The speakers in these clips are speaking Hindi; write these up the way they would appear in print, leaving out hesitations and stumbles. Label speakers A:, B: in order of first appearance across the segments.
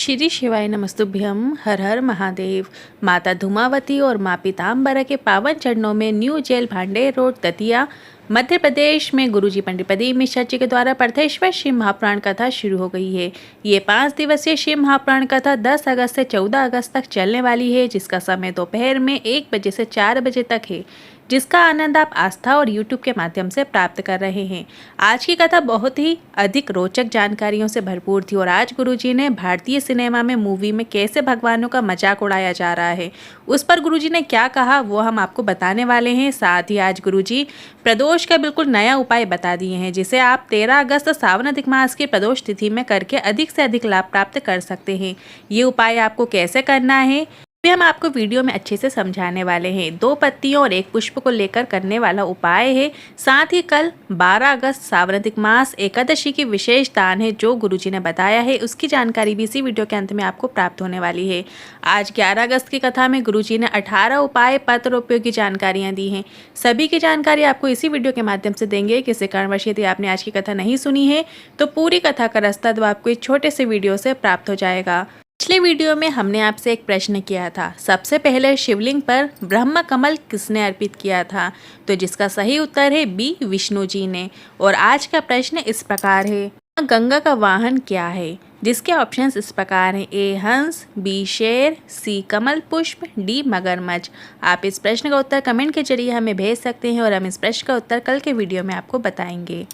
A: श्री शिवाय नमस्तुभ्यम। हर हर महादेव। माता धूमावती और माँ पीताम्बरा के पावन चरणों में new jail Bhander road Datia Madhya Pradesh में गुरुजी पंडित प्रदीप मिश्रा जी के द्वारा पार्थेश्वर शिव महापुराण कथा शुरू हो गई है। ये 5 दिवसीय शिव महापुराण कथा 10 अगस्त से 14 अगस्त तक चलने वाली है, जिसका समय दोपहर में 1 बजे से 4 बजे तक है, जिसका आनंद आप आस्था और YouTube के माध्यम से प्राप्त कर रहे हैं। आज की कथा बहुत ही अधिक रोचक जानकारियों से भरपूर थी और आज गुरुजी ने भारतीय सिनेमा में मूवी में कैसे भगवानों का मजाक उड़ाया जा रहा है, उस पर गुरुजी ने क्या कहा वो हम आपको बताने वाले हैं। साथ ही आज गुरुजी प्रदोष का बिल्कुल नया उपाय बता दिए हैं, जिसे आप 13 अगस्त सावन अधिक मास की प्रदोष तिथि में करके अधिक से अधिक लाभ प्राप्त कर सकते हैं। ये उपाय आपको कैसे करना है भी हम आपको वीडियो में अच्छे से समझाने वाले हैं। 2 पत्तियों और 1 पुष्प को लेकर करने वाला उपाय है। साथ ही कल 12 अगस्त सावन अधिक मास एकादशी की विशेष दान है जो गुरुजी ने बताया है, उसकी जानकारी भी इसी वीडियो के अंत में आपको प्राप्त होने वाली है। आज 11 अगस्त की कथा में गुरुजी ने 18 उपाय पत्र उपयोगी जानकारियाँ दी हैं। सभी की जानकारी आपको इसी वीडियो के माध्यम से देंगे। किसी कारणवश यदि आपने आज की कथा नहीं सुनी है तो पूरी कथा का रास्ता तो आपको एक छोटे से वीडियो से प्राप्त हो जाएगा। पिछले वीडियो में हमने आपसे एक प्रश्न किया था, सबसे पहले शिवलिंग पर ब्रह्म कमल किसने अर्पित किया था, तो जिसका सही उत्तर है बी, विष्णु जी ने। और आज का प्रश्न इस प्रकार है, गंगा का वाहन क्या है, जिसके ऑप्शंस इस प्रकार हैं, ए हंस, बी शेर, सी कमल पुष्प, डी मगरमच्छ। आप इस प्रश्न का उत्तर कमेंट के जरिए हमें भेज सकते हैं और हम इस प्रश्न का उत्तर कल के वीडियो में आपको बताएंगे।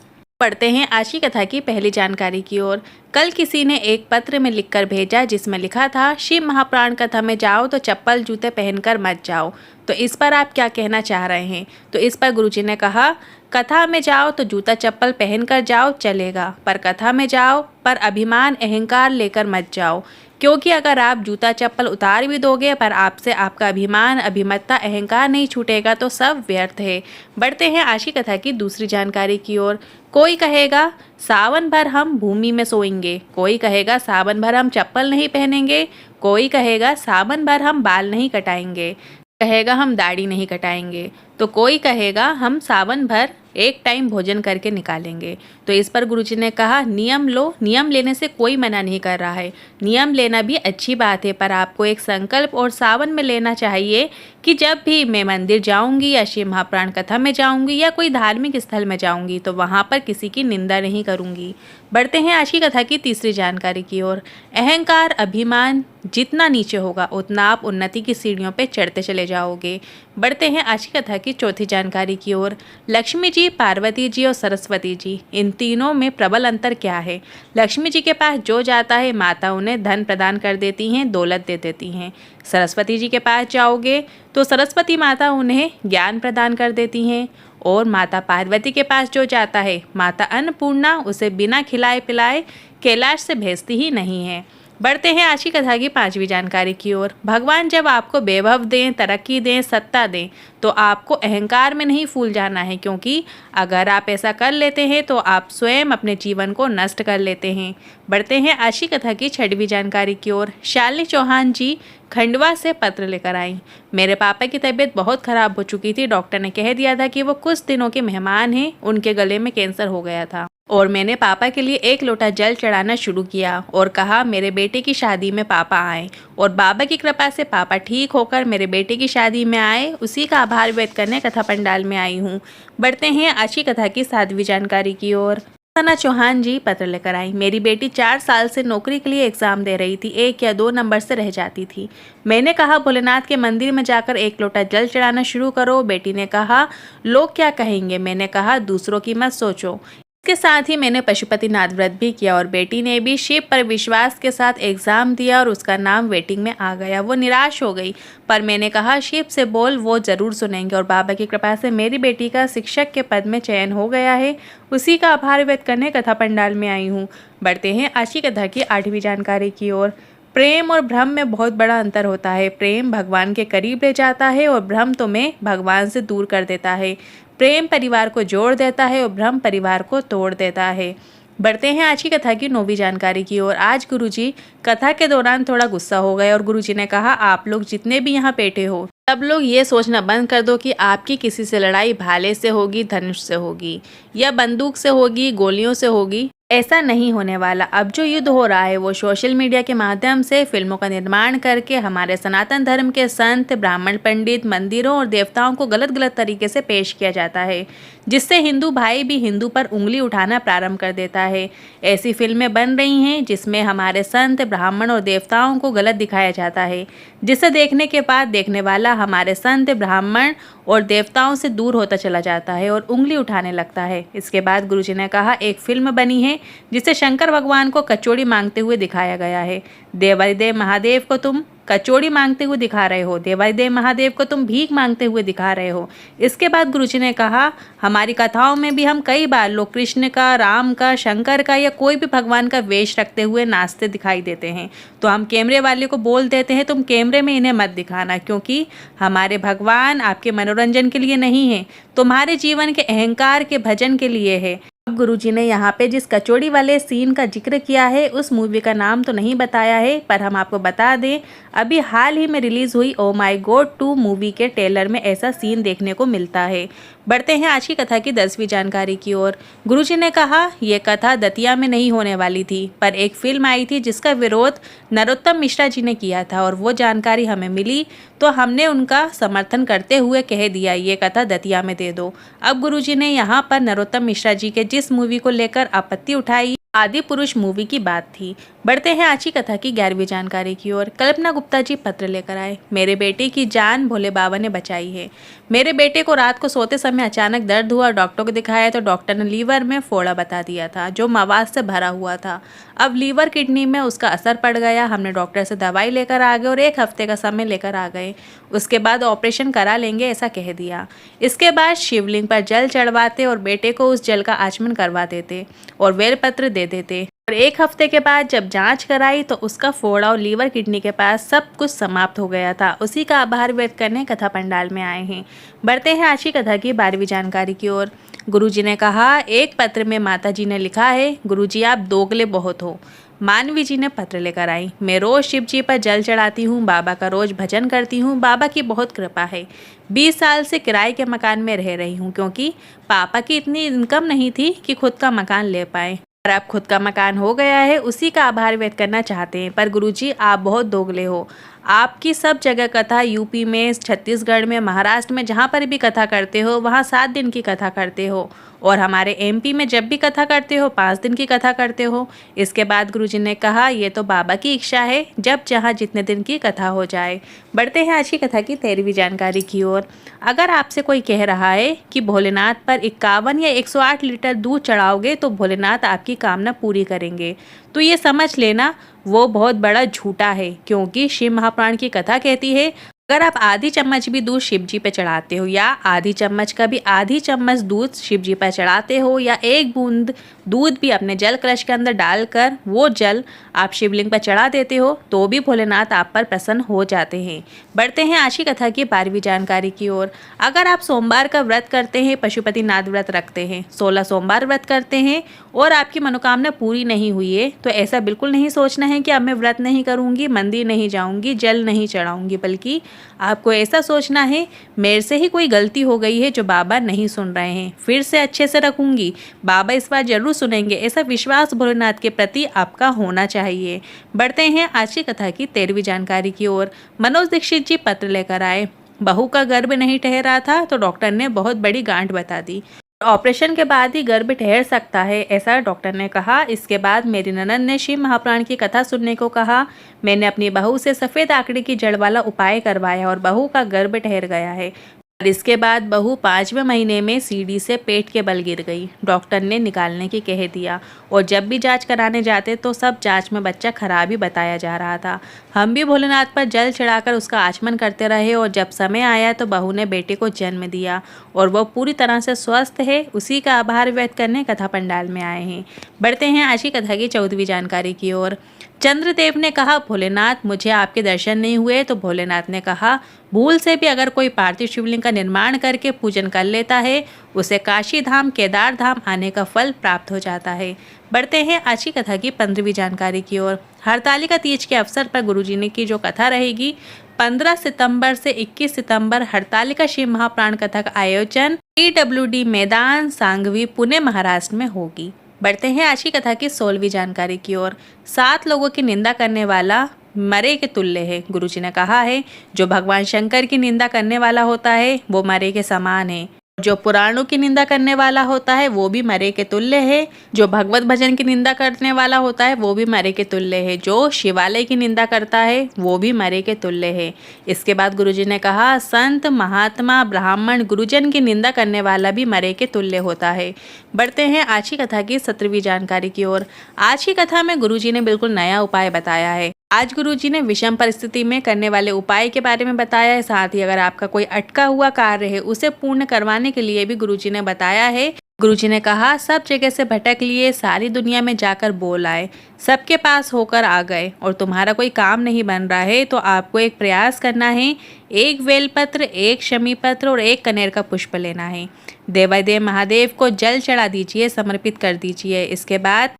A: पढ़ते हैं आज की कथा की पहली जानकारी की ओर। कल किसी ने एक पत्र में लिखकर भेजा जिसमें लिखा था, शिव महापुराण कथा में जाओ तो चप्पल जूते पहनकर मत जाओ। तो इस पर आप क्या कहना चाह रहे हैं? तो इस पर गुरुजी ने कहा, कथा में जाओ तो जूता चप्पल पहनकर जाओ चलेगा, पर कथा में जाओ पर अभिमान अहंकार लेकर मत जाओ, क्योंकि अगर आप जूता चप्पल उतार भी दोगे पर आपसे आपका अभिमान अभिमतता अहंकार नहीं छूटेगा तो सब व्यर्थ है। बढ़ते हैं आज की कथा की दूसरी जानकारी की ओर। कोई कहेगा सावन भर हम भूमि में सोएंगे, कोई कहेगा सावन भर हम चप्पल नहीं पहनेंगे, कोई कहेगा सावन भर हम बाल नहीं कटाएंगे, कहेगा हम दाढ़ी नहीं कटाएंगे, तो कोई कहेगा हम सावन भर एक टाइम भोजन करके निकालेंगे। तो इस पर गुरुजी ने कहा, नियम लो, नियम लेने से कोई मना नहीं कर रहा है, नियम लेना भी अच्छी बात है, पर आपको एक संकल्प और सावन में लेना चाहिए कि जब भी मैं मंदिर जाऊंगी या शिव महापुराण कथा में जाऊंगी या कोई धार्मिक स्थल में जाऊंगी तो वहां पर किसी की निंदा नहीं करूंगी। बढ़ते हैं आज की कथा की तीसरी जानकारी की ओर। अहंकार अभिमान जितना नीचे होगा उतना आप उन्नति की सीढ़ियों पर चढ़ते चले जाओगे। बढ़ते हैं आज की कथा की चौथी जानकारी की ओर। लक्ष्मी जी, पार्वती जी और सरस्वती जी, इन तीनों में प्रबल अंतर क्या है? लक्ष्मी जी के पास जो जाता है माता उन्हें धन प्रदान कर देती हैं, दौलत दे देती हैं। सरस्वती जी के पास जाओगे तो सरस्वती माता उन्हें ज्ञान प्रदान कर देती हैं। और माता पार्वती के पास जो जाता है माता अन्नपूर्णा उसे बिना खिलाए पिलाए कैलाश से भेजती ही नहीं है। बढ़ते हैं आज की कथा की पांचवी जानकारी की ओर। भगवान जब आपको वैभव दें, तरक्की दें, सत्ता दें तो आपको अहंकार में नहीं फूल जाना है, क्योंकि अगर आप ऐसा कर लेते हैं तो आप स्वयं अपने जीवन को नष्ट कर लेते हैं। बढ़ते हैं आज की कथा की छठवीं जानकारी की ओर। शालिनी चौहान जी खंडवा से पत्र लेकर आई। मेरे पापा की तबीयत बहुत खराब हो चुकी थी, डॉक्टर ने कह दिया था कि वो कुछ दिनों के मेहमान हैं, उनके गले में कैंसर हो गया था और मैंने पापा के लिए 1 लोटा जल चढ़ाना शुरू किया और कहा मेरे बेटे की शादी में पापा आए, और बाबा की कृपा से पापा ठीक होकर मेरे बेटे की शादी में आए। उसी का आभार व्यक्त करने कथा पंडाल में आई हूँ। बढ़ते हैं आज की कथा की 7वीं जानकारी की ओर। सना चौहान जी पत्र लेकर आई। मेरी बेटी 4 साल से नौकरी के लिए एग्जाम दे रही थी, 1 या 2 नंबर से रह जाती थी। मैंने कहा भोलेनाथ के मंदिर में जाकर 1 लोटा जल चढ़ाना शुरू करो। बेटी ने कहा लोग क्या कहेंगे? मैंने कहा दूसरों की मत सोचो। इसके साथ ही मैंने पशुपतिनाथ व्रत भी किया और बेटी ने भी शिव पर विश्वास के साथ एग्जाम दिया और उसका नाम वेटिंग में आ गया। वो निराश हो गई, पर मैंने कहा शिव से बोल, वो जरूर सुनेंगे, और बाबा की कृपा से मेरी बेटी का शिक्षक के पद में चयन हो गया है। उसी का आभार व्यक्त करने कथा पंडाल में आई हूँ। बढ़ते हैं आज की कथा की 8वीं जानकारी की ओर। प्रेम और भ्रम में बहुत बड़ा अंतर होता है। प्रेम भगवान के करीब ले जाता है और भ्रम तुम्हें भगवान से दूर कर देता है। प्रेम परिवार को जोड़ देता है और भ्रम परिवार को तोड़ देता है। बढ़ते हैं आज की कथा की 9वीं जानकारी की ओर। आज गुरुजी कथा के दौरान थोड़ा गुस्सा हो गए और गुरुजी ने कहा आप लोग जितने भी यहाँ बैठे हो सब लोग ये सोचना बंद कर दो कि आपकी किसी से लड़ाई भाले से होगी, धनुष से होगी या बंदूक से होगी, गोलियों से होगी। ऐसा नहीं होने वाला। अब जो युद्ध हो रहा है वो सोशल मीडिया के माध्यम से फिल्मों का निर्माण करके हमारे सनातन धर्म के संत, ब्राह्मण, पंडित, मंदिरों और देवताओं को गलत गलत तरीके से पेश किया जाता है, जिससे हिंदू भाई भी हिंदू पर उंगली उठाना प्रारंभ कर देता है। ऐसी फिल्में बन रही हैं जिसमें हमारे संत, ब्राह्मण और देवताओं को गलत दिखाया जाता है, जिसे देखने के बाद देखने वाला हमारे संत, ब्राह्मण और देवताओं से दूर होता चला जाता है और उंगली उठाने लगता है। इसके बाद गुरुजी ने कहा, एक फिल्म बनी है जिसे शंकर भगवान को कचौड़ी मांगते हुए दिखाया गया है। देवादिदेव महादेव को तुम कचौड़ी मांगते हुए दिखा रहे हो, देवादिदेव महादेव को तुम भीख मांगते हुए दिखा रहे हो। इसके बाद गुरुजी ने कहा, हमारी कथाओं में भी हम कई बार लोग कृष्ण का, राम का, शंकर का या कोई भी भगवान का वेश रखते हुए नाचते दिखाई देते हैं, तो हम कैमरे वाले को बोल देते हैं तुम कैमरे में इन्हें मत दिखाना, क्योंकि हमारे भगवान आपके मनोरंजन के लिए नहीं है, तुम्हारे जीवन के अहंकार के भजन के लिए है। अब गुरुजी ने यहाँ पे जिस कचौड़ी वाले सीन का जिक्र किया है उस मूवी का नाम तो नहीं बताया है, पर हम आपको बता दें, अभी हाल ही में रिलीज हुई ओ माई गॉड 2 मूवी के ट्रेलर में ऐसा सीन देखने को मिलता है। बढ़ते हैं आज की कथा की 10वीं जानकारी की ओर। गुरुजी ने कहा, यह कथा दतिया में नहीं होने वाली थी, पर एक फिल्म आई थी जिसका विरोध नरोत्तम मिश्रा जी ने किया था और वो जानकारी हमें मिली तो हमने उनका समर्थन करते हुए कह दिया ये कथा दतिया में दे दो। अब गुरुजी ने यहाँ पर नरोत्तम मिश्रा जी के जिस मूवी को लेकर आपत्ति उठाई, आदि पुरुष मूवी की बात थी। बढ़ते हैं आज की कथा की 11वीं जानकारी की ओर। कल्पना गुप्ता जी पत्र लेकर आए। मेरे बेटे की जान भोले बाबा ने बचाई है। मेरे बेटे को रात को सोते समय अचानक दर्द हुआ, डॉक्टर को दिखाया तो डॉक्टर ने लीवर में फोड़ा बता दिया था जो मवाद से भरा हुआ था। अब लीवर किडनी में उसका असर पड़ गया। हमने डॉक्टर से दवाई लेकर आ गए और 1 हफ्ते का समय लेकर आ गए, उसके बाद ऑपरेशन करा लेंगे ऐसा कह दिया। इसके बाद शिवलिंग पर जल चढ़वाते और बेटे को उस जल का आचमन करवा देते और बेलपत्र दे देते और 1 हफ्ते के बाद जब जांच कराई तो उसका फोड़ा और लीवर किडनी के पास सब कुछ समाप्त हो गया था। उसी का आभार व्यक्त करने कथा पंडाल में आए हैं। बढ़ते हैं आज की कथा की 12वीं जानकारी की ओर। गुरुजी ने कहा, एक पत्र में माता जी ने लिखा है, गुरुजी आप दोगले बहुत हो। मानवी जी ने पत्र लेकर आई। मैं रोज शिव जी पर जल चढ़ाती हूँ, बाबा का रोज भजन करती हूँ, बाबा की बहुत कृपा है। 20 साल से किराए के मकान में रह रही हूँ क्योंकि पापा की इतनी इनकम नहीं थी कि खुद का मकान ले पाए, और अब खुद का मकान हो गया है, उसी का आभार व्यक्त करना चाहते हैं। पर गुरुजी आप बहुत दोगले हो। आपकी सब जगह कथा, यूपी में, छत्तीसगढ़ में, महाराष्ट्र में जहाँ पर भी कथा करते हो वहाँ 7 दिन की कथा करते हो, और हमारे एमपी में जब भी कथा करते हो 5 दिन की कथा करते हो। इसके बाद गुरुजी ने कहा, ये तो बाबा की इच्छा है, जब जहाँ जितने दिन की कथा हो जाए। बढ़ते हैं आज की कथा की 13वीं जानकारी की ओर। अगर आपसे कोई कह रहा है कि भोलेनाथ पर 51 या 108 लीटर दूध चढ़ाओगे तो भोलेनाथ आपकी कामना पूरी करेंगे, तो ये समझ लेना वो बहुत बड़ा झूठा है, क्योंकि शिव महापुराण की कथा कहती है अगर आप आधी चम्मच भी दूध शिव जी पे चढ़ाते हो या आधी चम्मच का भी आधी चम्मच दूध शिव जी पर चढ़ाते हो या 1 बूंद दूध भी अपने जल कलश के अंदर डालकर वो जल आप शिवलिंग पर चढ़ा देते हो तो भी भोलेनाथ आप पर प्रसन्न हो जाते हैं। बढ़ते हैं आज की कथा की 12वीं जानकारी की ओर। अगर आप सोमवार का व्रत करते हैं, पशुपतिनाथ व्रत रखते हैं, 16 सोमवार व्रत करते हैं और आपकी मनोकामना पूरी नहीं हुई है, तो ऐसा बिल्कुल नहीं सोचना है कि अब मैं व्रत नहीं करूँगी, मंदिर नहीं जाऊँगी, जल नहीं चढ़ाऊँगी, बल्कि आपको ऐसा सोचना है मेरे से ही कोई गलती हो गई है जो बाबा नहीं सुन रहे हैं, फिर से अच्छे से रखूंगी, बाबा इस बार जरूर सुनेंगे, ऐसा विश्वास भोलेनाथ के प्रति आपका होना चाहिए। बढ़ते हैं आज की कथा की 13वीं जानकारी की ओर। मनोज दीक्षित जी पत्र लेकर आए। बहू का गर्भ नहीं ठहरा था तो डॉक्टर ने बहुत बड़ी गांठ बता दी, ऑपरेशन के बाद ही गर्भ ठहर सकता है, ऐसा डॉक्टर ने कहा। इसके बाद मेरी ननद ने शिव महापुराण की कथा सुनने को कहा। मैंने अपनी बहू से सफ़ेद आकड़ी की जड़ वाला उपाय करवाया और बहू का गर्भ ठहर गया है। और इसके बाद बहू 5वें महीने में सीढ़ी से पेट के बल गिर गई। डॉक्टर ने निकालने की कह दिया और जब भी जांच कराने जाते तो सब जांच में बच्चा खराब ही बताया जा रहा था। हम भी भोलेनाथ पर जल चढ़ाकर उसका आचमन करते रहे और जब समय आया तो बहू ने बेटे को जन्म दिया और वो पूरी तरह से स्वस्थ है। उसी का आभार व्यक्त करने कथा पंडाल में आए हैं। बढ़ते हैं आज की कथा की 14वीं जानकारी की ओर। चंद्रदेव ने कहा, भोलेनाथ मुझे आपके दर्शन नहीं हुए, तो भोलेनाथ ने कहा, भूल से भी अगर कोई पार्थिव शिवलिंग का निर्माण करके पूजन कर लेता है उसे काशी धाम, केदार धाम आने का फल प्राप्त हो जाता है। बढ़ते हैं आज की कथा की 15वीं जानकारी की ओर। हरतालिका तीज के अवसर पर गुरुजी ने की जो कथा रहेगी 15 सितंबर से 21 सितंबर हरतालिका शिव महापुराण कथा का आयोजन PWD मैदान सांगवी पुणे महाराष्ट्र में होगी। बढ़ते हैं आज की कथा की 16वीं जानकारी की ओर। 7 लोगों की निंदा करने वाला मरे के तुल्य है। गुरुजी ने कहा है, जो भगवान शंकर की निंदा करने वाला होता है वो मरे के समान है। जो पुराणों की निंदा करने वाला होता है वो भी मरे के तुल्य है। जो भगवत भजन की निंदा करने वाला होता है वो भी मरे के तुल्य है। जो शिवालय की निंदा करता है वो भी मरे के तुल्य है। इसके बाद गुरुजी ने कहा, संत महात्मा ब्राह्मण गुरुजन की निंदा करने वाला भी मरे के तुल्य होता है। बढ़ते हैं आज की कथा की 17वीं जानकारी की ओर। आज की कथा में गुरुजी ने बिल्कुल नया उपाय बताया है। आज गुरुजी ने विषम परिस्थिति में करने वाले उपाय के बारे में बताया है। साथ ही अगर आपका कोई अटका हुआ कार्य है उसे पूर्ण करवाने के लिए भी गुरुजी ने बताया है। गुरुजी ने कहा, सब जगह से भटक लिए, सारी दुनिया में जाकर बोल आए, सबके पास होकर आ गए और तुम्हारा कोई काम नहीं बन रहा है तो आपको एक प्रयास करना है। एक बेलपत्र, एक शमी पत्र और एक कनेर का पुष्प लेना है। देवादेव महादेव को जल चढ़ा दीजिए, समर्पित कर दीजिए। इसके बाद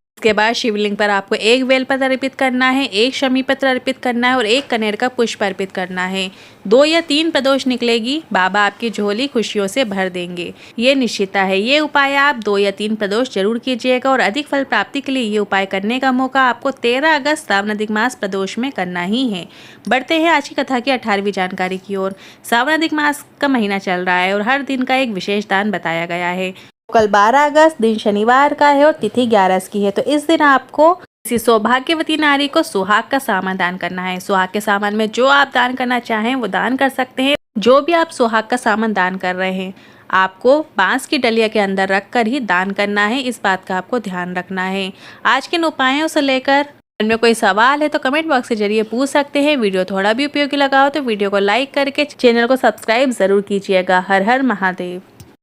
A: शिवलिंग पर आपको एक बेलपत्र अर्पित करना है, एक शमी पत्र अर्पित करना है और एक कनेर का पुष्प अर्पित करना है। 2 या 3 प्रदोष निकलेगी, बाबा आपकी झोली खुशियों से भर देंगे। ये निश्चितता है। ये उपाय आप 2 या 3 प्रदोष जरूर कीजिएगा और अधिक फल प्राप्ति के लिए ये उपाय करने का मौका आपको 13 अगस्त सावन अधिक मास प्रदोष में करना ही है। बढ़ते हैं आज की कथा की 18वीं जानकारी की ओर। सावन अधिक मास का महीना चल रहा है और हर दिन का एक विशेष दान बताया गया है। कल 12 अगस्त दिन शनिवार का है और तिथि 11 की है। तो इस दिन आपको किसी सौभाग्यवती नारी को सुहाग का सामान दान करना है। सुहाग के सामान में जो आप दान करना चाहें वो दान कर सकते हैं। जो भी आप सुहाग का सामान दान कर रहे हैं आपको बांस की डलिया के अंदर रखकर ही दान करना है। इस बात का आपको ध्यान रखना है। आज के इन उपायों से लेकर में कोई सवाल है तो कमेंट बॉक्स के जरिए पूछ सकते हैं। वीडियो थोड़ा भी उपयोगी लगा हो तो वीडियो को लाइक करके चैनल को सब्सक्राइब जरूर कीजिएगा। हर हर महादेव।